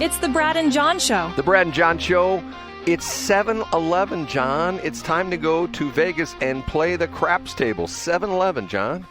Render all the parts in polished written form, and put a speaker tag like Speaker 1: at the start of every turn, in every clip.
Speaker 1: It's the Brad and John Show.
Speaker 2: The Brad and John Show. It's 7-Eleven, John. It's time to go to Vegas and play the craps table. 7-Eleven, John.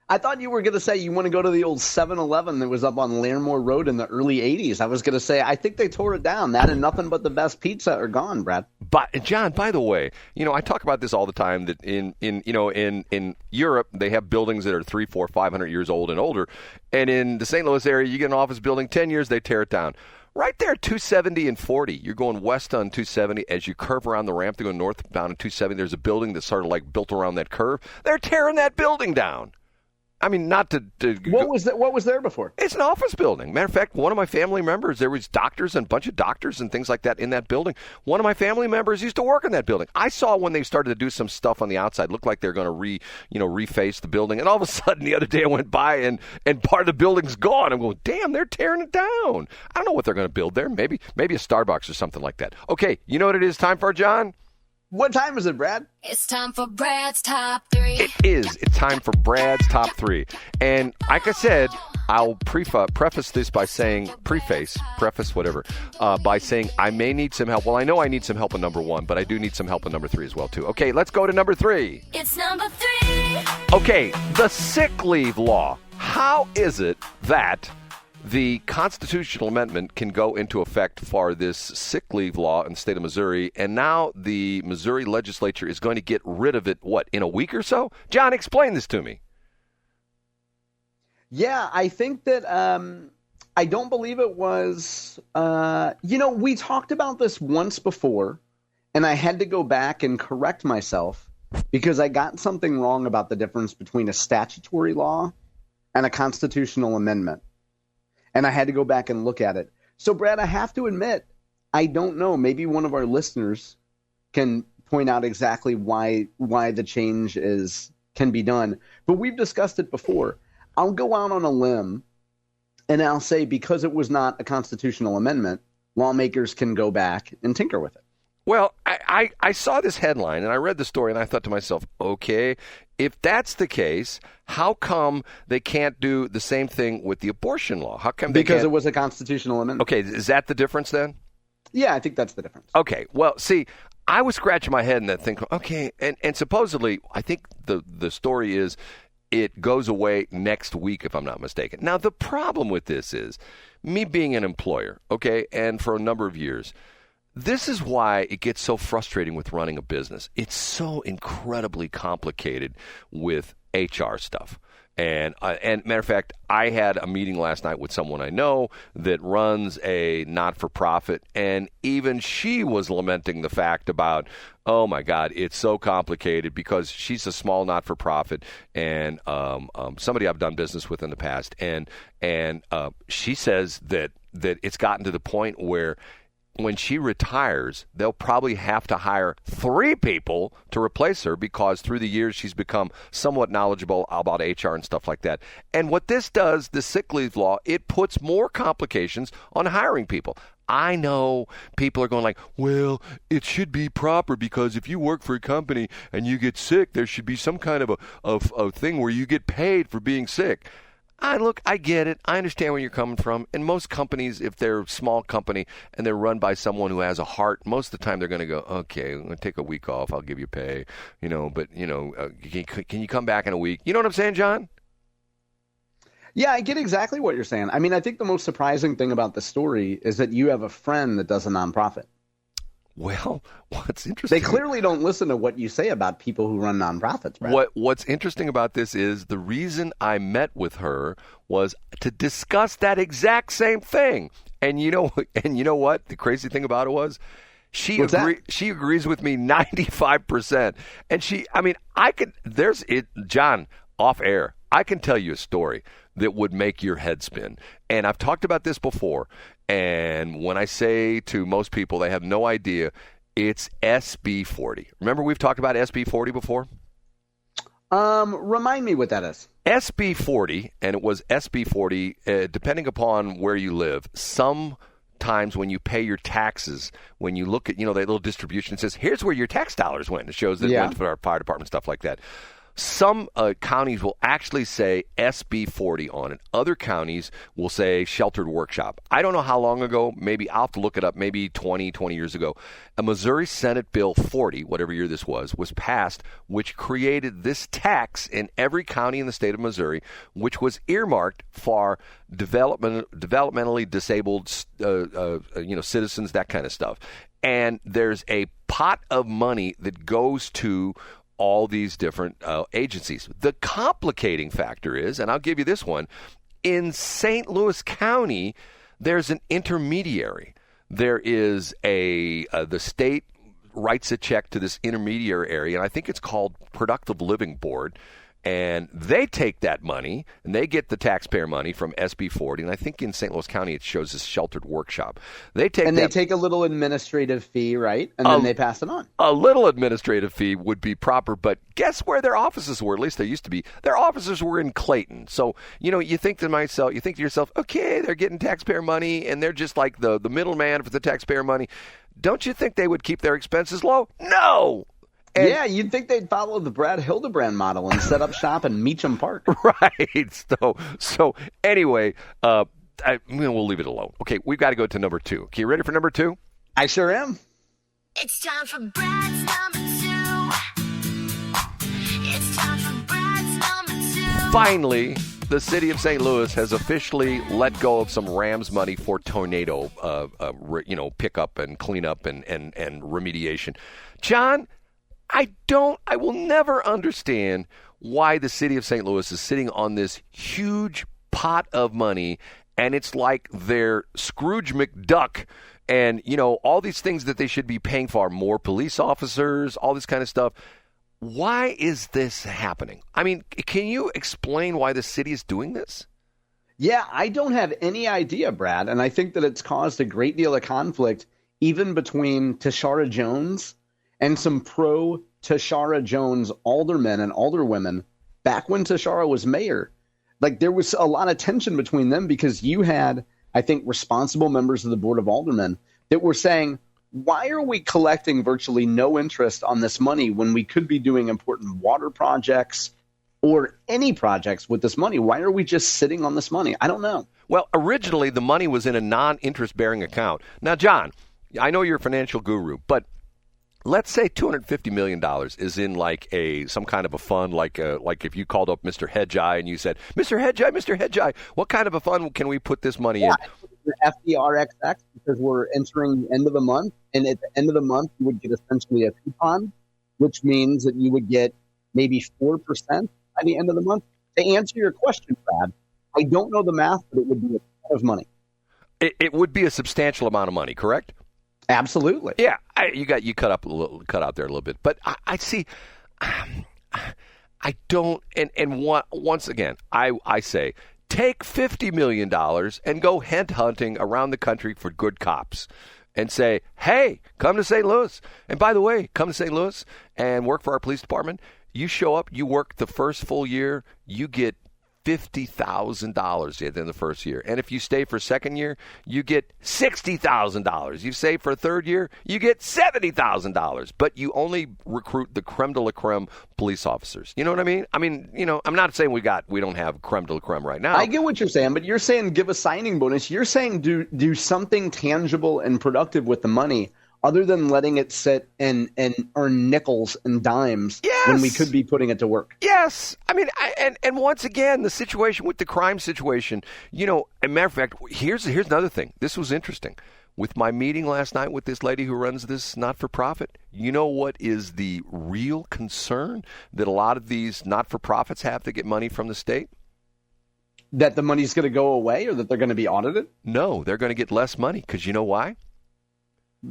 Speaker 3: I thought you were going to say you want to go to the old 7-Eleven that was up on Larimore Road in the early 80s. I was going to say, I think they tore it down. That and nothing but the best pizza are gone, Brad.
Speaker 2: But John, by the way, I talk about this all the time that in Europe, they have buildings that are 300, 400, 500 years old and older. And in the St. Louis area, you get an office building, 10 years, they tear it down. Right there, 270 and 40. You're going west on 270. As you curve around the ramp to go northbound on 270, there's a building that's sort of like built around that curve. They're tearing that building down. I mean, not to
Speaker 3: what was there before?
Speaker 2: It's an office building. Matter of fact, one of my family members, there was doctors and a bunch of doctors and things like that in that building. One of my family members used to work in that building. I saw when they started to do some stuff on the outside, looked like they're going to reface the building. And all of a sudden, the other day I went by and part of the building's gone. I'm going, damn, they're tearing it down. I don't know what they're going to build there. Maybe a Starbucks or something like that. Okay, you know what it is time for, John?
Speaker 3: What time is it, Brad?
Speaker 4: It's time for Brad's Top 3.
Speaker 2: It is. It's time for Brad's Top 3. And like I said, I'll preface this by saying, by saying I may need some help. Well, I know I need some help with number 1, but I do need some help with number 3 as well, too. Okay, let's go to number 3.
Speaker 4: It's number 3.
Speaker 2: Okay, the sick leave law. How is it that the constitutional amendment can go into effect for this sick leave law in the state of Missouri, and now the Missouri legislature is going to get rid of it, in a week or so? John, explain this to me.
Speaker 3: Yeah, I think that I don't believe it was we talked about this once before, and I had to go back and correct myself because I got something wrong about the difference between a statutory law and a constitutional amendment. And I had to go back and look at it. So, Brad, I have to admit, I don't know. Maybe one of our listeners can point out exactly why the change can be done. But we've discussed it before. I'll go out on a limb, and I'll say because it was not a constitutional amendment, lawmakers can go back and tinker with it.
Speaker 2: Well, I saw this headline, and I read the story, and I thought to myself, okay, if that's the case, how come they can't do the same thing with the abortion law? How come
Speaker 3: because it was a constitutional amendment.
Speaker 2: Okay, is that the difference then?
Speaker 3: Yeah, I think that's the difference.
Speaker 2: Okay, well, see, I was scratching my head and that thinking, okay, and supposedly, I think the story is it goes away next week, if I'm not mistaken. Now, the problem with this is me being an employer, okay, and for a number of years, this is why it gets so frustrating with running a business. It's so incredibly complicated with HR stuff. And matter of fact, I had a meeting last night with someone I know that runs a not-for-profit, and even she was lamenting the fact about, oh my God, it's so complicated because she's a small not-for-profit and somebody I've done business with in the past, and she says that it's gotten to the point where when she retires, they'll probably have to hire 3 people to replace her because through the years she's become somewhat knowledgeable about HR and stuff like that. And what this does, the sick leave law, it puts more complications on hiring people. I know people are going like, well, it should be proper because if you work for a company and you get sick, there should be some kind of a thing where you get paid for being sick. Look, I get it. I understand where you're coming from. And most companies, if they're a small company and they're run by someone who has a heart, most of the time they're going to go, okay, I'm going to take a week off. I'll give you pay, but can you come back in a week? You know what I'm saying, John?
Speaker 3: Yeah, I get exactly what you're saying. I mean, I think the most surprising thing about the story is that you have a friend that does a nonprofit.
Speaker 2: Well, what's interesting...
Speaker 3: They clearly don't listen to what you say about people who run nonprofits, Brad.
Speaker 2: What's interesting about this is the reason I met with her was to discuss that exact same thing. And you know what? The crazy thing about it was she agrees with me 95%. And John, off air, I can tell you a story that would make your head spin. And I've talked about this before. And when I say to most people, they have no idea, it's SB 40. Remember we've talked about SB 40 before?
Speaker 3: Remind me what that is.
Speaker 2: SB 40, and it was SB 40, depending upon where you live, sometimes when you pay your taxes, when you look at, that little distribution, it says, here's where your tax dollars went. It shows that it went for our fire department, stuff like that. Some counties will actually say SB 40 on it. Other counties will say sheltered workshop. I don't know how long ago, maybe I'll have to look it up, maybe 20 years ago, a Missouri Senate Bill 40, whatever year this was passed, which created this tax in every county in the state of Missouri, which was earmarked for developmentally disabled citizens, that kind of stuff. And there's a pot of money that goes to all these different agencies. The complicating factor is, and I'll give you this one, in St. Louis County, there's an intermediary. There is the state writes a check to this intermediary area, and I think it's called Productive Living Board. And they take that money, and they get the taxpayer money from SB 40. And I think in St. Louis County, it shows this sheltered workshop. They take
Speaker 3: a little administrative fee, right? And then they pass it on.
Speaker 2: A little administrative fee would be proper, but guess where their offices were? At least they used to be. Their offices were in Clayton. So, you think to yourself, okay, they're getting taxpayer money, and they're just like the middleman for the taxpayer money. Don't you think they would keep their expenses low? No!
Speaker 3: Yeah, you'd think they'd follow the Brad Hildebrand model and set up shop in Meacham Park.
Speaker 2: Right. So anyway, we'll leave it alone. Okay, we've got to go to number 2. Okay, you ready for number 2?
Speaker 3: I sure am.
Speaker 4: It's time for Brad's number 2. It's time for Brad's number 2.
Speaker 2: Finally, the city of St. Louis has officially let go of some Rams money for tornado pickup and cleanup and remediation. John, I will never understand why the city of St. Louis is sitting on this huge pot of money, and it's like they're Scrooge McDuck and, all these things that they should be paying for, more police officers, all this kind of stuff. Why is this happening? I mean, can you explain why the city is doing this?
Speaker 3: Yeah, I don't have any idea, Brad, and I think that it's caused a great deal of conflict even between Tashara Jones and some pro-Tashara Jones aldermen and alderwomen back when Tashara was mayor. Like, there was a lot of tension between them because you had, I think, responsible members of the Board of Aldermen that were saying, why are we collecting virtually no interest on this money when we could be doing important water projects or any projects with this money? Why are we just sitting on this money? I don't know.
Speaker 2: Well, originally, the money was in a non-interest-bearing account. Now, John, I know you're a financial guru, but let's say $250 million is in some kind of a fund, like if you called up Mr. Hedgeye and you said, Mr. Hedgeye, what kind of a fund can we put this money in?
Speaker 3: FDRXX, because we're entering the end of the month, and at the end of the month, you would get essentially a coupon, which means that you would get maybe 4% by the end of the month. To answer your question, Brad, I don't know the math, but it would be a ton of money.
Speaker 2: It would be a substantial amount of money, correct?
Speaker 3: Absolutely.
Speaker 2: Yeah, you cut out there a little bit, but I see. I don't, once again, I say take $50 million and go headhunting around the country for good cops, and say, hey, come to St. Louis, and by the way, come to St. Louis and work for our police department. You show up, you work the first full year, you get $50,000 in the first year. And if you stay for a second year, you get $60,000. You stay for a third year, you get $70,000. But you only recruit the creme de la creme police officers. You know what I mean? I'm not saying we don't have creme de la creme right now.
Speaker 3: I get what you're saying, but you're saying give a signing bonus. You're saying do something tangible and productive with the money, other than letting it sit and earn nickels and dimes when we could be putting it to work.
Speaker 2: Yes. And once again, the situation with the crime situation, as a matter of fact, here's another thing. This was interesting. With my meeting last night with this lady who runs this not-for-profit, you know what is the real concern that a lot of these not-for-profits have to get money from the state?
Speaker 3: That the money's going to go away, or that they're going to be audited?
Speaker 2: No, they're going to get less money, because you know why?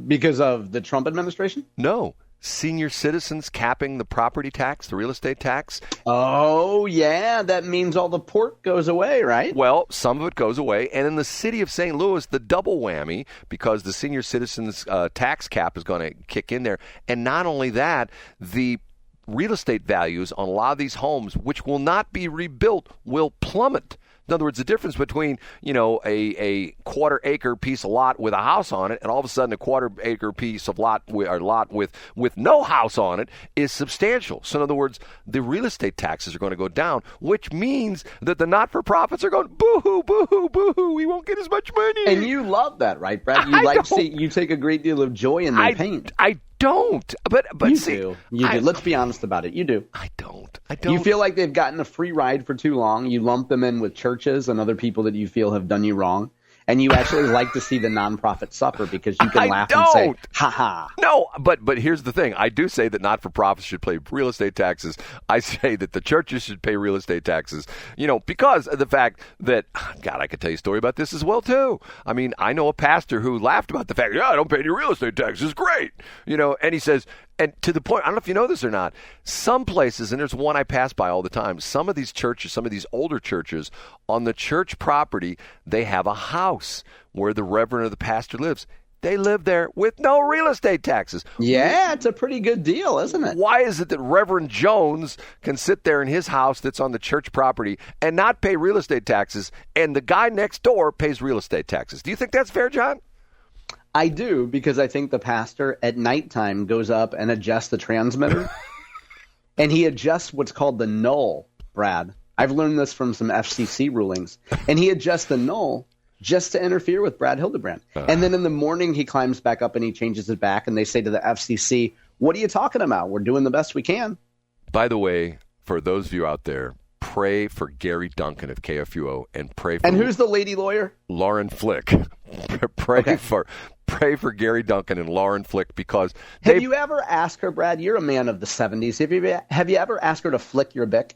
Speaker 3: Because of the Trump administration?
Speaker 2: No. Senior citizens capping the property tax, the real estate tax.
Speaker 3: Oh, yeah. That means all the pork goes away, right?
Speaker 2: Well, some of it goes away. And in the city of St. Louis, the double whammy, because the senior citizens tax cap is going to kick in there. And not only that, the real estate values on a lot of these homes, which will not be rebuilt, will plummet. In other words, the difference between, a quarter acre piece of lot with a house on it and all of a sudden a quarter acre piece of lot with no house on it is substantial. So in other words, the real estate taxes are going to go down, which means that the not-for-profits are going, boo-hoo, boo-hoo, boo-hoo, we won't get as much money.
Speaker 3: And you love that, right, Brad? You take a great deal of joy in their pain.
Speaker 2: I don't. But
Speaker 3: you
Speaker 2: see,
Speaker 3: do. You do. Let's be honest about it. You do.
Speaker 2: I don't.
Speaker 3: You feel like they've gotten a free ride for too long. You lump them in with churches and other people that you feel have done you wrong. And you actually like to see the nonprofit suffer because you can laugh and say, ha ha.
Speaker 2: No, but here's the thing. I do say that not-for-profits should pay real estate taxes. I say that the churches should pay real estate taxes, because of the fact that, God, I could tell you a story about this as well, too. I mean, I know a pastor who laughed about the fact, I don't pay any real estate taxes. Great. And he says, and to the point, I don't know if you know this or not, some places, and there's one I pass by all the time, some of these churches, some of these older churches, on the church property, they have a house where the reverend or the pastor lives. They live there with no real estate taxes.
Speaker 3: Yeah, it's a pretty good deal, isn't it?
Speaker 2: Why is it that Reverend Jones can sit there in his house that's on the church property and not pay real estate taxes, and the guy next door pays real estate taxes? Do you think that's fair, John?
Speaker 3: I do, because I think the pastor at nighttime goes up and adjusts the transmitter, and he adjusts what's called the null, Brad. I've learned this from some FCC rulings. And he adjusts the null just to interfere with Brad Hildebrand. And then in the morning, he climbs back up and he changes it back, and they say to the FCC, what are you talking about? We're doing the best we can.
Speaker 2: By the way, for those of you out there, pray for Gary Duncan of KFUO and pray for...
Speaker 3: And who's the lady lawyer?
Speaker 2: Lauren Flick. Pray for Gary Duncan and Lauren Flick, because
Speaker 3: have you ever asked her, Brad? You're a man of the 70s. Have you ever asked her to flick your bick?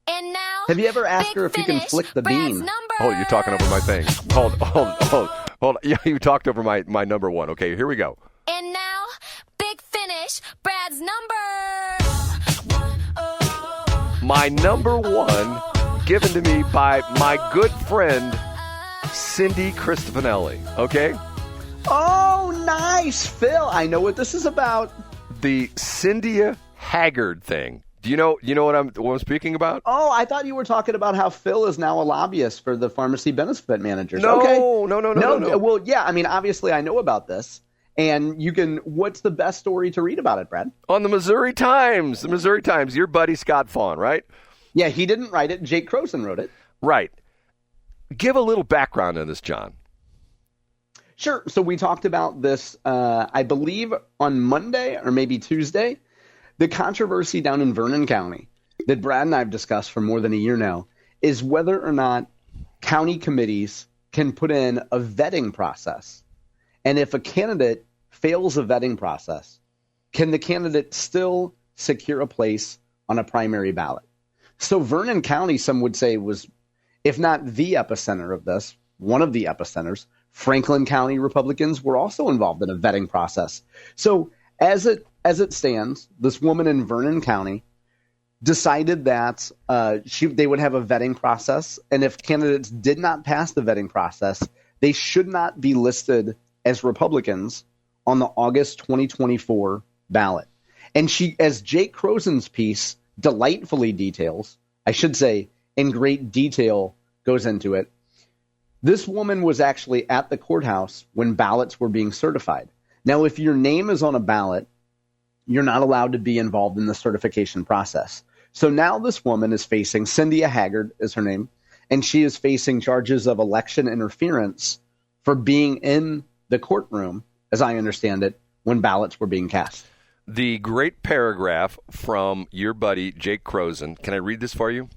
Speaker 4: And now,
Speaker 3: have you ever asked her if you can flick the bean?
Speaker 2: Oh, you're talking over my thing. Hold. Yeah, you talked over my number one. Okay, here we go.
Speaker 4: And now, big finish, Brad's number.
Speaker 2: My number one, given to me by my good friend, Cindy Cristofanelli. Okay?
Speaker 3: Oh, nice, Phil. I know what this is about.
Speaker 2: The Cyndia Haggard thing. Do you know what I'm speaking about?
Speaker 3: Oh, I thought you were talking about how Phil is now a lobbyist for the pharmacy benefit managers.
Speaker 2: No,
Speaker 3: okay.
Speaker 2: No.
Speaker 3: Well, yeah, I mean, obviously I know about this. And what's the best story to read about it, Brad?
Speaker 2: On the Missouri Times. The Missouri Times. Your buddy Scott Fawn, right?
Speaker 3: Yeah, he didn't write it. Jake Croson wrote it.
Speaker 2: Right. Give a little background on this, John.
Speaker 3: Sure. So we talked about this, I believe, on Monday or maybe Tuesday. The controversy down in Vernon County that Brad and I have discussed for more than a year now is whether or not county committees can put in a vetting process. And if a candidate fails a vetting process, can the candidate still secure a place on a primary ballot? So Vernon County, some would say, was, if not the epicenter of this, one of the epicenters. Franklin County Republicans were also involved in a vetting process. So as it stands, this woman in Vernon County decided that they would have a vetting process, and if candidates did not pass the vetting process, they should not be listed as Republicans on the August 2024 ballot. And she, as Jake Croson's piece delightfully details, I should say in great detail goes into it, this woman was actually at the courthouse when ballots were being certified. Now, if your name is on a ballot, you're not allowed to be involved in the certification process. So now this woman is facing, Cyndia Haggard is her name, and she is facing charges of election interference for being in the courtroom, as I understand it, when ballots were being cast.
Speaker 2: The great paragraph from your buddy, Jake Croson. Can I read this for you?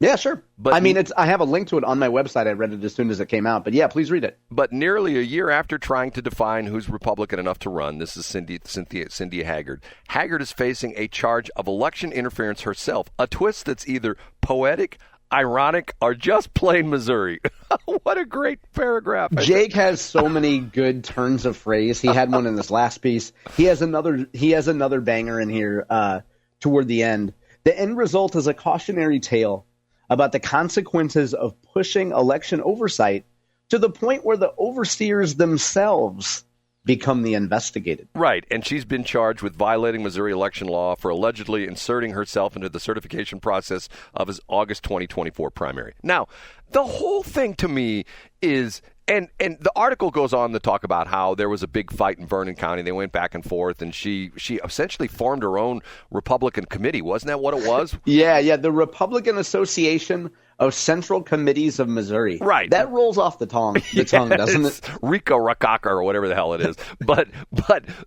Speaker 3: Yeah, sure.
Speaker 2: But
Speaker 3: I mean, I have a link to it on my website. I read it as soon as it came out. But yeah, please read it.
Speaker 2: But nearly a year after trying to define who's Republican enough to run, this is Cyndia Haggard. Haggard is facing a charge of election interference herself, a twist that's either poetic, ironic, or just plain Missouri. What a great paragraph.
Speaker 3: Jake has so many good turns of phrase. He had one in this last piece. He has another banger in here toward the end. The end result is a cautionary tale about the consequences of pushing election oversight to the point where the overseers themselves become the investigated.
Speaker 2: Right, and she's been charged with violating Missouri election law for allegedly inserting herself into the certification process of his August 2024 primary. Now, the whole thing to me is, and the article goes on to talk about how there was a big fight in Vernon County. They went back and forth, and she essentially formed her own Republican committee. Wasn't that what it was?
Speaker 3: Yeah, the Republican Association of Central Committees of Missouri.
Speaker 2: Right.
Speaker 3: That rolls off the tongue, doesn't it?
Speaker 2: Rico Rakaka or whatever the hell it is. but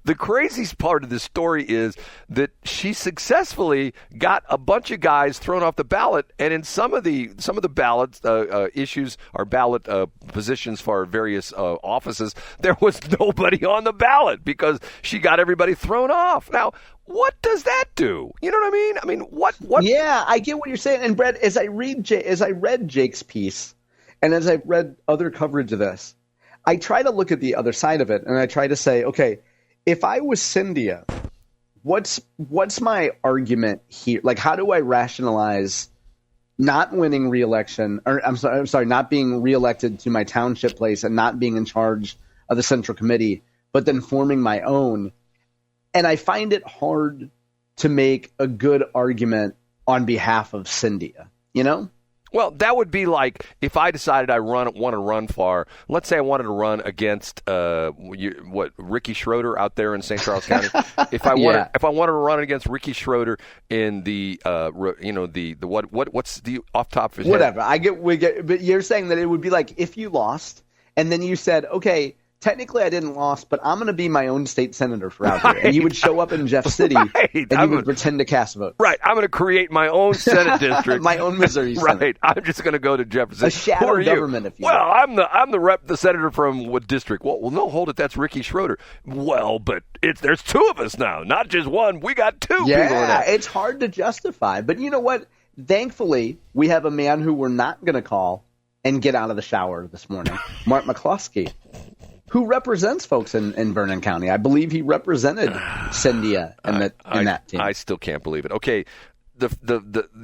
Speaker 2: the craziest part of this story is that she successfully got a bunch of guys thrown off the ballot, and in some of the ballot issues or ballot positions for various offices, there was nobody on the ballot because she got everybody thrown off. Now, what does that do? You know what I mean? I mean, what?
Speaker 3: Yeah, I get what you're saying. And Brett, as I read Jake's piece, and as I've read other coverage of this, I try to look at the other side of it, and I try to say, okay, if I was Cyndia, what's my argument here? Like, how do I rationalize not winning re-election, or I'm sorry, not being reelected to my township place and not being in charge of the Central Committee, but then forming my own? And I find it hard to make a good argument on behalf of Cyndia, you know?
Speaker 2: Well, that would be like if I decided I want to run for, let's say I wanted to run against Ricky Schroeder out there in St. Charles County. If I wanted to run against Ricky Schroeder in the what's the off top of his
Speaker 3: whatever
Speaker 2: head?
Speaker 3: we get, but you're saying that it would be like if you lost and then you said, okay, technically I didn't lose, but I'm going to be my own state senator for out here. And you would show up in Jeff City and you would pretend to cast votes.
Speaker 2: Right. I'm going to create my own Senate district.
Speaker 3: My own Missouri Senate.
Speaker 2: Right. I'm just going to go to Jefferson.
Speaker 3: A shadow government, if you will.
Speaker 2: Well, I'm the senator from what district? Well, no, hold it. That's Ricky Schroeder. Well, but there's two of us now, not just one. We got two people in that.
Speaker 3: It's hard to justify. But you know what? Thankfully, we have a man who we're not going to call and get out of the shower this morning, Mark McCloskey, who represents folks in Vernon County. I believe he represented Cyndia in that team.
Speaker 2: I still can't believe it. Okay,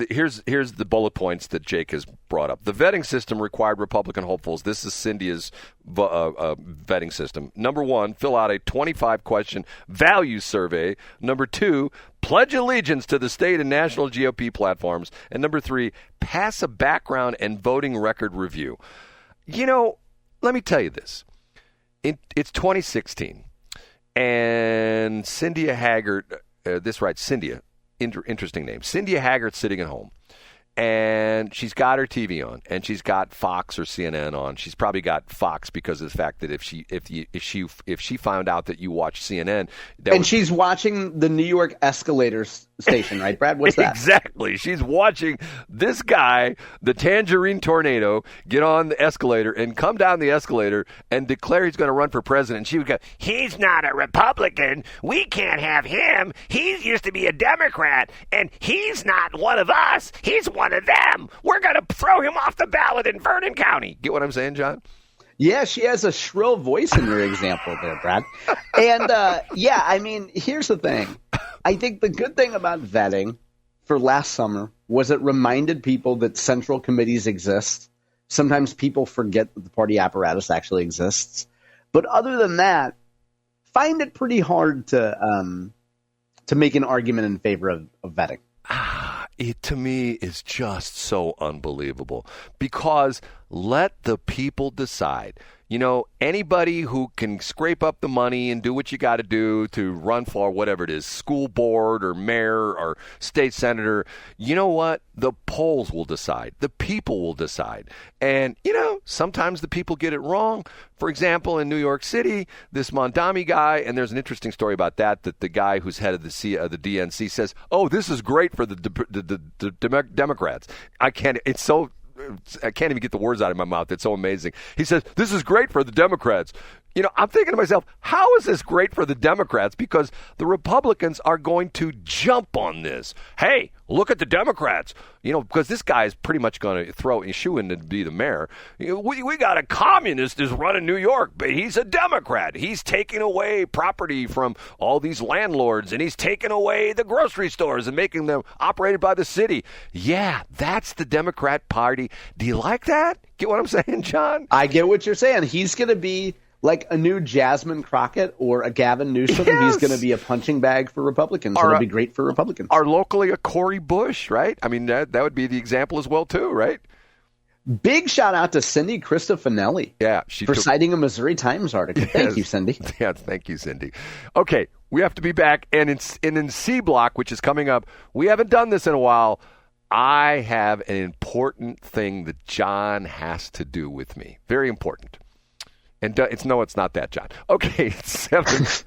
Speaker 2: here's the bullet points that Jake has brought up. The vetting system required Republican hopefuls. This is Cyndia's vetting system. Number 1, fill out a 25-question values survey. Number 2, pledge allegiance to the state and national GOP platforms. And number 3, pass a background and voting record review. You know, let me tell you this. It's 2016, and Cyndia Haggard, Cyndia, interesting name. Cyndia Haggard's sitting at home, and she's got her TV on, and she's got Fox or CNN on. She's probably got Fox because of the fact that if she found out that you watch CNN,
Speaker 3: she's watching the New York escalator station, right, Brad? What's that?
Speaker 2: Exactly. She's watching this guy, the Tangerine Tornado, get on the escalator and come down the escalator and declare he's going to run for president. And she would go, "He's not a Republican. We can't have him. He used to be a Democrat, and he's not one of us. He's one of them. We're going to throw him off the ballot in Vernon County." Get what I'm saying, John?
Speaker 3: Yeah, she has a shrill voice in your example there, Brad. And, I mean, here's the thing. I think the good thing about vetting for last summer was it reminded people that central committees exist. Sometimes people forget that the party apparatus actually exists. But other than that, find it pretty hard to make an argument in favor of vetting.
Speaker 2: It, to me, is just so unbelievable because let the people decide. You know, anybody who can scrape up the money and do what you got to do to run for whatever it is, school board or mayor or state senator, you know what? The polls will decide. The people will decide. And, you know, sometimes the people get it wrong. For example, in New York City, this Mondami guy, and there's an interesting story about that the guy who's head of the DNC says, "Oh, this is great for the Democrats." I can't even get the words out of my mouth. It's so amazing. He says, "This is great for the Democrats." You know, I'm thinking to myself, how is this great for the Democrats? Because the Republicans are going to jump on this. Hey, look at the Democrats. You know, because this guy is pretty much going to throw a shoe in to be the mayor. You know, we got a communist who's running New York, but he's a Democrat. He's taking away property from all these landlords, and he's taking away the grocery stores and making them operated by the city. Yeah, that's the Democrat Party. Do you like that? Get what I'm saying, John?
Speaker 3: I get what you're saying. He's going to be like a new Jasmine Crockett or a Gavin Newsom.
Speaker 2: Yes.
Speaker 3: He's going to be a punching bag for Republicans. It'll be great for Republicans.
Speaker 2: Or locally a Cory Bush, right? I mean, that would be the example as well, too, right?
Speaker 3: Big shout out to Cindy Cristofanelli for citing a Missouri Times article.
Speaker 2: Yes.
Speaker 3: Thank you, Cindy.
Speaker 2: Yeah, thank you, Cindy. Okay, we have to be back. And in C Block, which is coming up, we haven't done this in a while. I have an important thing that John has to do with me. Very important. And it's not that, John. Okay, it's